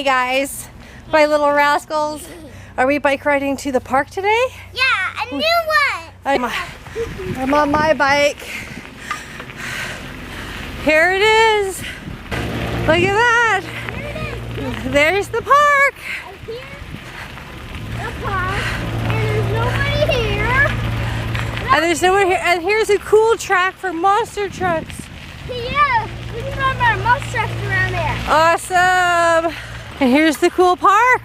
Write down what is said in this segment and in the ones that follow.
guys, my little rascals. Are we bike riding to the park today? Yeah, a new one. I'm on my bike. Here it is. Look at that. There's the park. The park. And there's nobody here. And there's no one here. And here's a cool track for monster trucks. Yeah, we can run our monster trucks around there. Awesome. And here's the cool park.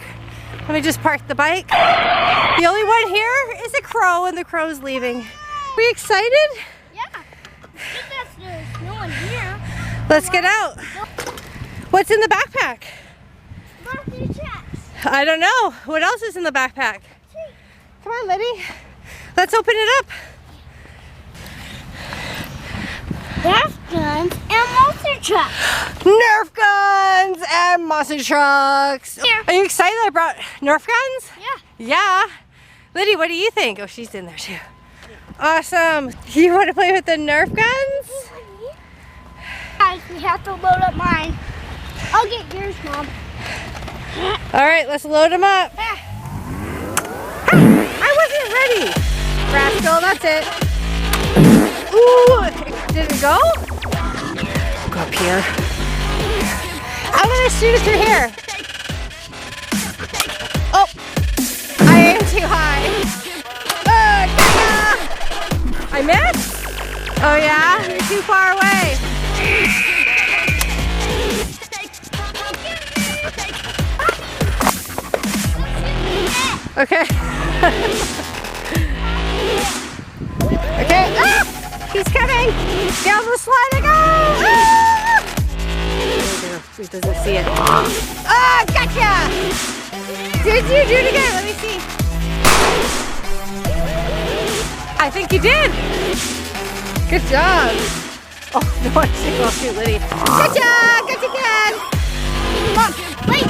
Let me just park the bike. The only one here is a crow, and the crow's leaving. Are we excited? Yeah. There's no one here. Let's get out. What's in the backpack? Monster trucks. I don't know. What else is in the backpack? Come on, Liddy. Let's open it up. Nerf guns and monster trucks. Nerf guns and monster trucks. Here. Are you excited I brought Nerf guns? Yeah. Yeah. Liddy, what do you think? Oh, she's in there too. Awesome. You want to play with the Nerf guns? Guys, we have to load up mine. I'll get yours, Mom. All right, let's load them up. I wasn't ready. Rascal, that's it. Ooh, did it go? Go up here. I'm gonna shoot it through here. Oh, I aim too high. I missed? Oh yeah, you're too far away. Okay. Okay. Ah! He's coming. Down the slide I go. Ah! He doesn't see it. Ah, gotcha. Did you do it again? Let me see. I think you did. Good job. Oh, no, I should go shoot Liddy. Gotcha. Gotcha again. Mom, wait.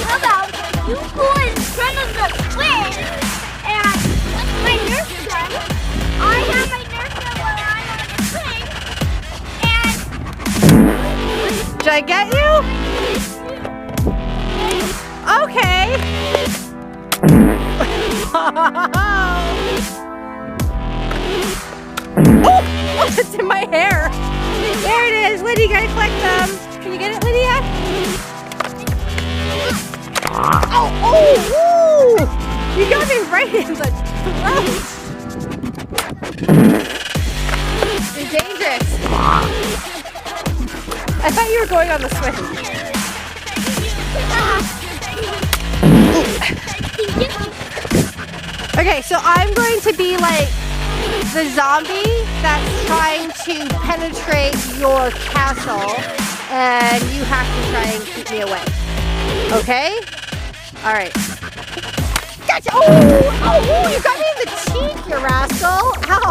How about you go in front of the twin and my Nerf gun? I have my Nerf gun while I'm on the swing. And did I get you? Okay. Oh, it's in my hair. There it is. Liddy, you gotta collect them. Can you get it, Lydia? Oh, woo! You got me right in the throat. You're dangerous. I thought you were going on the swing. Okay, so I'm going to be like the zombie that's trying to penetrate your castle, and you have to try and keep me away. Okay? All right. Gotcha! Oh, you got me in the cheek, you rascal! Ow!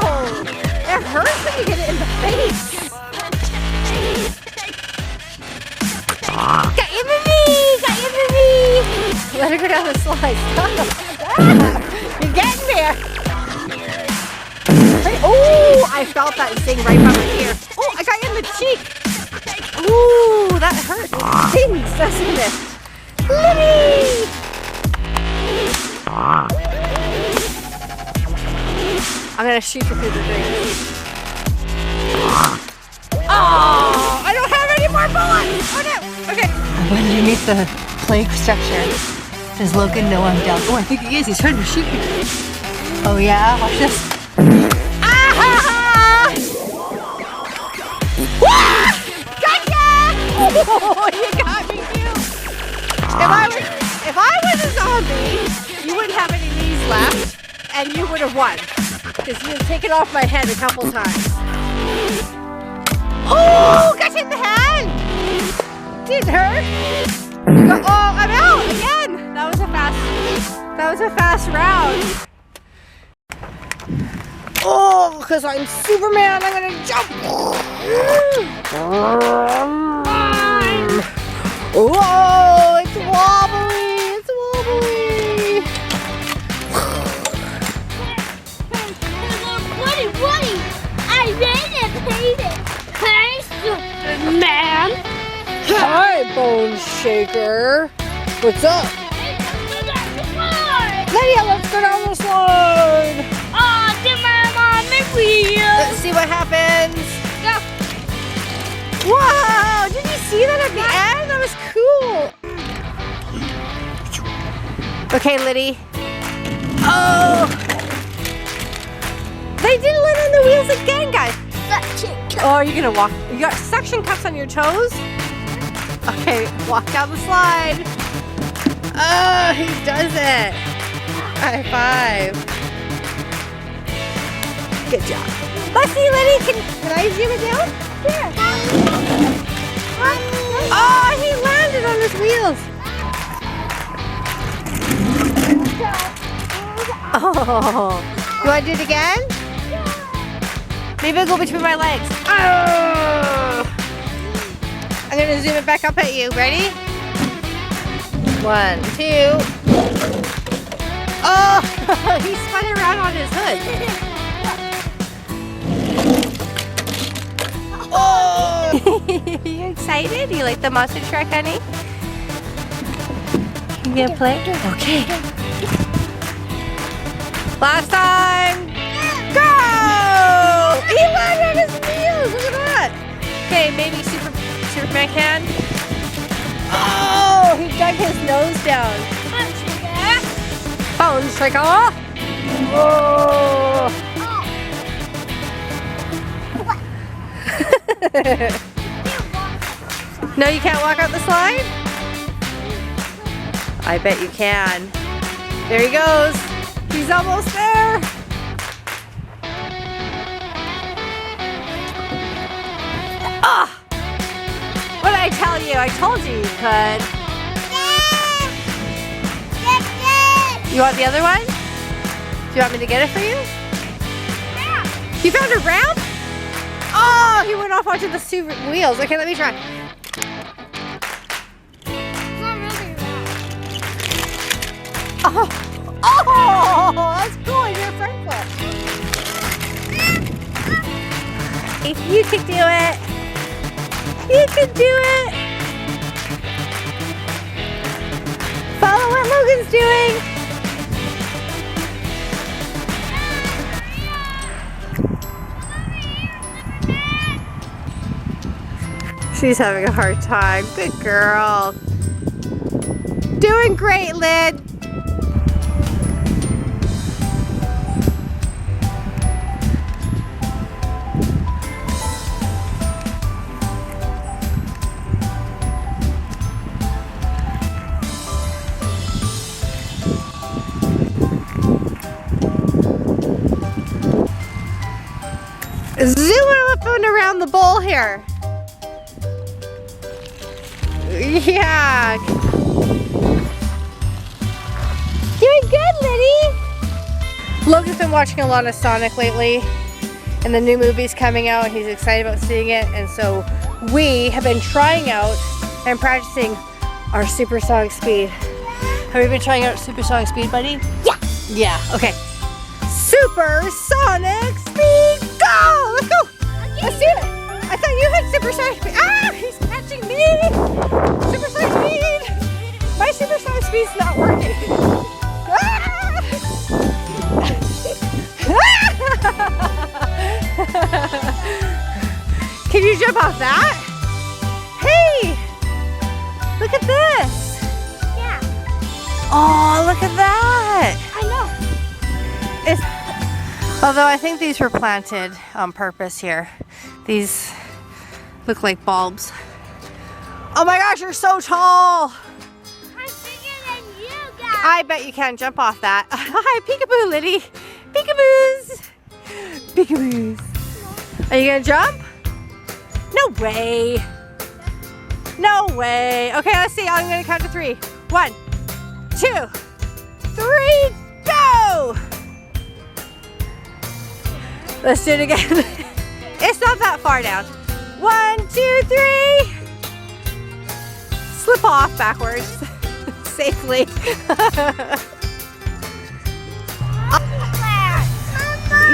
It hurts when you get it in the face. Got you in the knee! Got you in the knee! Let her go down the slide. Stop! You're getting there. Oh, I felt that thing right by my ear. Oh, I got you in the cheek. Ooh, that hurts. It stings, doesn't it? Liddy! I'm gonna shoot you through the thing. Oh, I don't have any more bullets. Oh no. Okay. I'm underneath the play structure. Does Logan know I'm down? Oh, I think he is. He's trying to shoot me. Oh yeah, watch this. Ah! Gotcha! Oh, you got me too. If I was a zombie, you wouldn't have any knees left, and you would have won. Because you have taken off my head a couple times. Oh, got you in the head! Didn't hurt. Oh, I'm out again. That was a fast round. Oh, because I'm Superman, I'm gonna jump. Whoa, it's wobbly. It's wobbly. Woody, I made it, Hey, Superman. Hi, Bone Shaker. What's up? Lydia, let's go down the slide. Oh, get my wheel. Let's see what happens. Go. Wow, did you see that at the end? That was cool. Okay, Liddy. Oh. They didn't land on the wheels again, guys. Oh, you're gonna walk. You got suction cups on your toes? Okay, walk down the slide. Oh, he does it. High five. Good job. Let's see, Liddy. Can I zoom it down? Here. Oh, he landed on his wheels. Oh, you want to do it again? Maybe I'll go between my legs. Oh! I'm going to zoom it back up at you. Ready? 1, 2. Oh, he spun around on his hood. Oh! You excited? You like the monster truck, honey? You gonna play? Okay. Last time. Go! He landed on his wheels. Look at that. Okay, maybe Superman can. Oh, he dug his nose down. Phone trigger. Oh. No, you can't walk up the slide? I bet you can. There he goes. He's almost there. Ah! What did I tell you? I told you you could. You want the other one? Do you want me to get it for you? You found a ramp? Oh, he went off onto the super wheels. Okay, let me try. Oh, that's cool. You're a front flip. If you could do it, you could do it. Follow what Logan's doing. She's having a hard time. Good girl. Doing great, Lid. Zoom up and around the bowl here. Yeah. Doing good, Liddy. Logan's been watching a lot of Sonic lately, and the new movie's coming out. He's excited about seeing it, and so we have been trying out and practicing our supersonic speed. Have you been trying out supersonic speed, buddy? Yeah. Yeah, okay. Supersonic speed, go! Let's go! Let's do it! I thought you had supersonic speed. Ah, he's catching me! Supersonic speed! My supersonic speed's not working. Ah! Can you jump off that? Hey! Look at this! Yeah. Oh, look at that! I know. Although I think these were planted on purpose here. These look like bulbs. Oh my gosh, you're so tall! I'm bigger than you guys. I bet you can't jump off that. Hi, peekaboo, Liddy. Peekaboos. Peekaboos. Are you gonna jump? No way. No way. Okay, let's see. I'm gonna count to 3. 1, 2, 3, go! Let's do it again. It's not that far down. 1, 2, 3. Slip off backwards safely.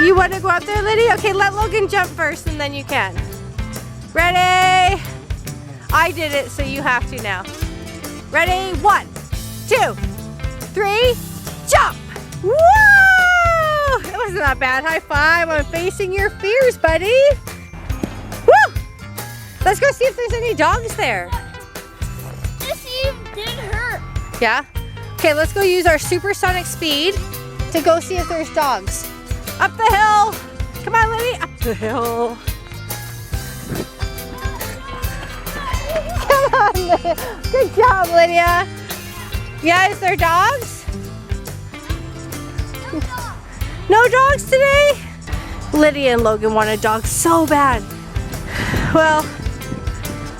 You want to go up there, Liddy? Okay, let Logan jump first and then you can. Ready? I did it, so you have to now. Ready? 1, 2, 3, jump! Woo! It wasn't that bad. High five on facing your fears, buddy. Woo! Let's go see if there's any dogs there. This even did hurt. Yeah? Okay, let's go use our supersonic speed to go see if there's dogs. Up the hill! Come on, Liddy, up the hill. Come on, Lydia. Good job, Lydia. Yeah, is there dogs? No dogs today? Lydia and Logan wanted dogs so bad. Well,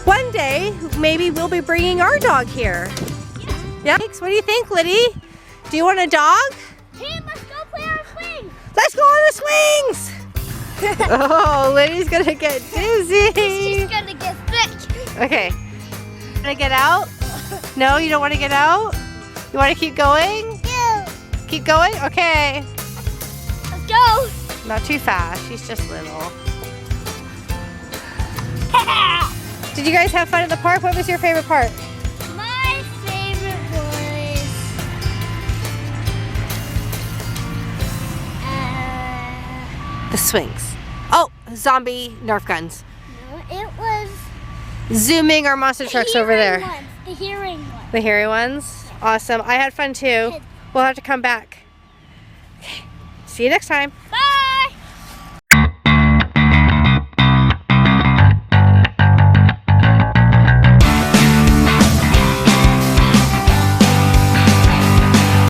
one day, maybe we'll be bringing our dog here. Yeah? What do you think, Liddy? Do you want a dog? Hey, let's go play on a swing. Let's go on the swings! Oh, Liddy's gonna get dizzy. She's gonna get sick. Okay. Wanna get out? No, you don't want to get out? You want to keep going? Yeah. Keep going? Okay. Let's go. Not too fast. She's just little. Did you guys have fun at the park? What was your favorite part? My favorite was The swings. Oh, zombie Nerf guns. no, it was Zooming our monster trucks the over there. hearing ones, the hearing ones. The hairy ones? Awesome. I had fun too. We'll have to come back. Okay. See you next time. Bye.